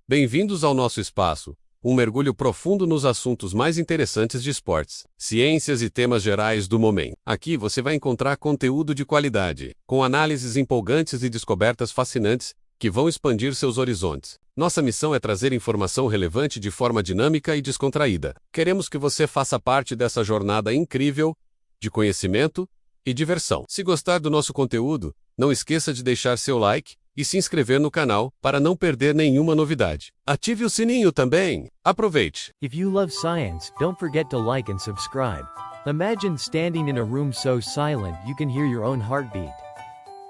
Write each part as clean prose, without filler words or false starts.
Bem-vindos ao nosso espaço, um mergulho profundo nos assuntos mais interessantes de esportes, ciências e temas gerais do momento. Aqui você vai encontrar conteúdo de qualidade, com análises empolgantes e descobertas fascinantes que vão expandir seus horizontes. Nossa missão é trazer informação relevante de forma dinâmica e descontraída. Queremos que você faça parte dessa jornada incrível de conhecimento e diversão. Se gostar do nosso conteúdo, não esqueça de deixar seu like e se inscrever no canal para não perder nenhuma novidade. Ative o sininho também. Aproveite! If you love science, don't forget to like and subscribe. Imagine standing in a room so silent you can hear your own heartbeat.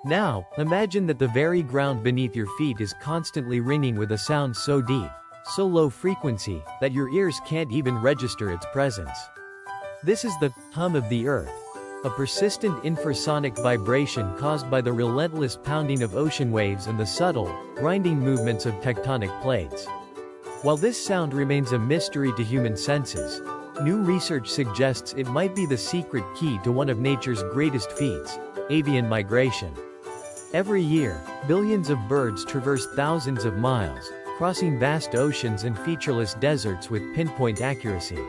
Now, imagine that the very ground beneath your feet is constantly ringing with a sound so deep, so low frequency, that your ears can't even register its presence. This is the hum of the earth. A persistent infrasonic vibration caused by the relentless pounding of ocean waves and the subtle, grinding movements of tectonic plates. While this sound remains a mystery to human senses, new research suggests it might be the secret key to one of nature's greatest feats, avian migration. Every year, billions of birds traverse thousands of miles, crossing vast oceans and featureless deserts with pinpoint accuracy.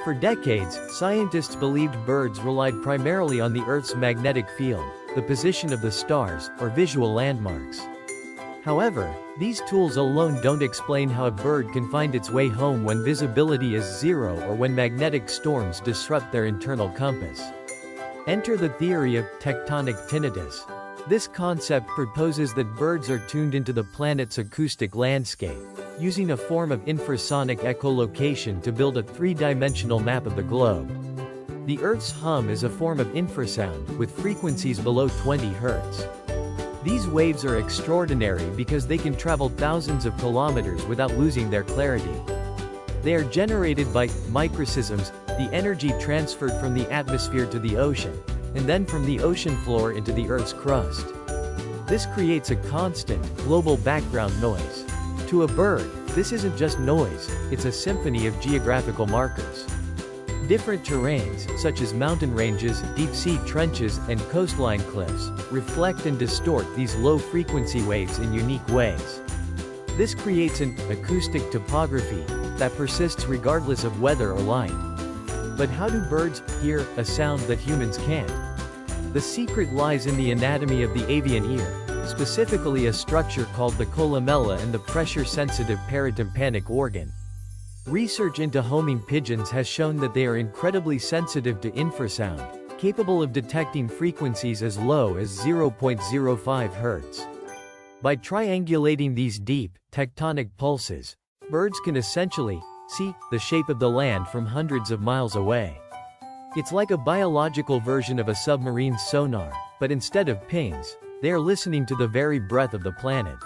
For decades, scientists believed birds relied primarily on the Earth's magnetic field, the position of the stars, or visual landmarks. However, these tools alone don't explain how a bird can find its way home when visibility is zero or when magnetic storms disrupt their internal compass. Enter the theory of tectonic tinnitus. This concept proposes that birds are tuned into the planet's acoustic landscape, using a form of infrasonic echolocation to build a three-dimensional map of the globe. The Earth's hum is a form of infrasound, with frequencies below 20 Hz. These waves are extraordinary because they can travel thousands of kilometers without losing their clarity. They are generated by microseisms, the energy transferred from the atmosphere to the ocean, and then from the ocean floor into the Earth's crust. This creates a constant, global background noise. To a bird, this isn't just noise, it's a symphony of geographical markers. Different terrains, such as mountain ranges, deep-sea trenches, and coastline cliffs, reflect and distort these low-frequency waves in unique ways. This creates an acoustic topography that persists regardless of weather or light. But how do birds hear a sound that humans can't? The secret lies in the anatomy of the avian ear, specifically a structure called the columella and the pressure-sensitive paratympanic organ. Research into homing pigeons has shown that they are incredibly sensitive to infrasound, capable of detecting frequencies as low as 0.05 Hz. By triangulating these deep, tectonic pulses, birds can essentially see the shape of the land from hundreds of miles away. It's like a biological version of a submarine's sonar, but instead of pings, they are listening to the very breath of the planet.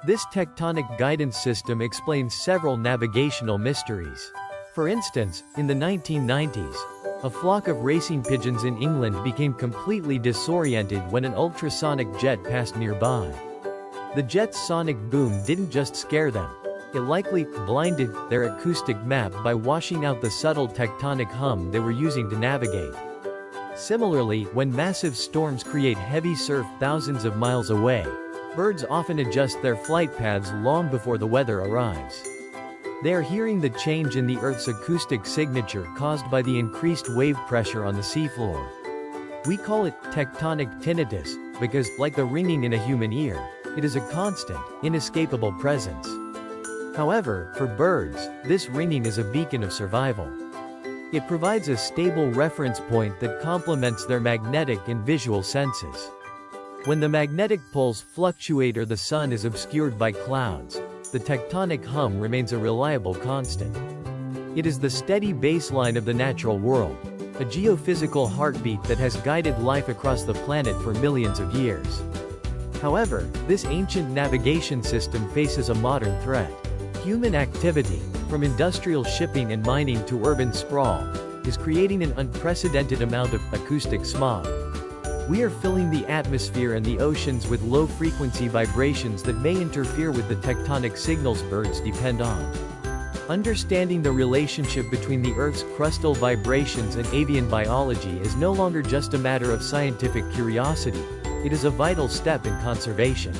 This tectonic guidance system explains several navigational mysteries. For instance, in the 1990s, a flock of racing pigeons in England became completely disoriented when an ultrasonic jet passed nearby. The jet's sonic boom didn't just scare them, it likely blinded their acoustic map by washing out the subtle tectonic hum they were using to navigate. Similarly, when massive storms create heavy surf thousands of miles away, birds often adjust their flight paths long before the weather arrives. They are hearing the change in the Earth's acoustic signature caused by the increased wave pressure on the seafloor. We call it tectonic tinnitus because, like the ringing in a human ear, it is a constant, inescapable presence. However, for birds, this ringing is a beacon of survival. It provides a stable reference point that complements their magnetic and visual senses. When the magnetic poles fluctuate or the sun is obscured by clouds, the tectonic hum remains a reliable constant. It is the steady baseline of the natural world, a geophysical heartbeat that has guided life across the planet for millions of years. However, this ancient navigation system faces a modern threat. Human activity, from industrial shipping and mining to urban sprawl, is creating an unprecedented amount of acoustic smog. We are filling the atmosphere and the oceans with low-frequency vibrations that may interfere with the tectonic signals birds depend on. Understanding the relationship between the Earth's crustal vibrations and avian biology is no longer just a matter of scientific curiosity, it is a vital step in conservation.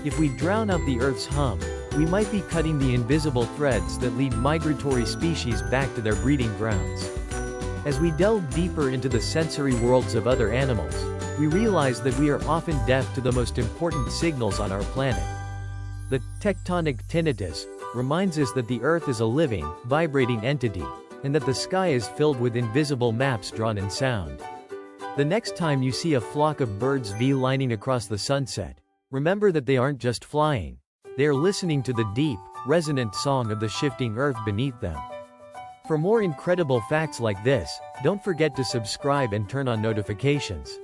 If we drown out the Earth's hum, we might be cutting the invisible threads that lead migratory species back to their breeding grounds. As we delve deeper into the sensory worlds of other animals, we realize that we are often deaf to the most important signals on our planet. The tectonic tinnitus reminds us that the Earth is a living, vibrating entity, and that the sky is filled with invisible maps drawn in sound. The next time you see a flock of birds V-lining across the sunset, remember that they aren't just flying. They are listening to the deep, resonant song of the shifting Earth beneath them. For more incredible facts like this, don't forget to subscribe and turn on notifications.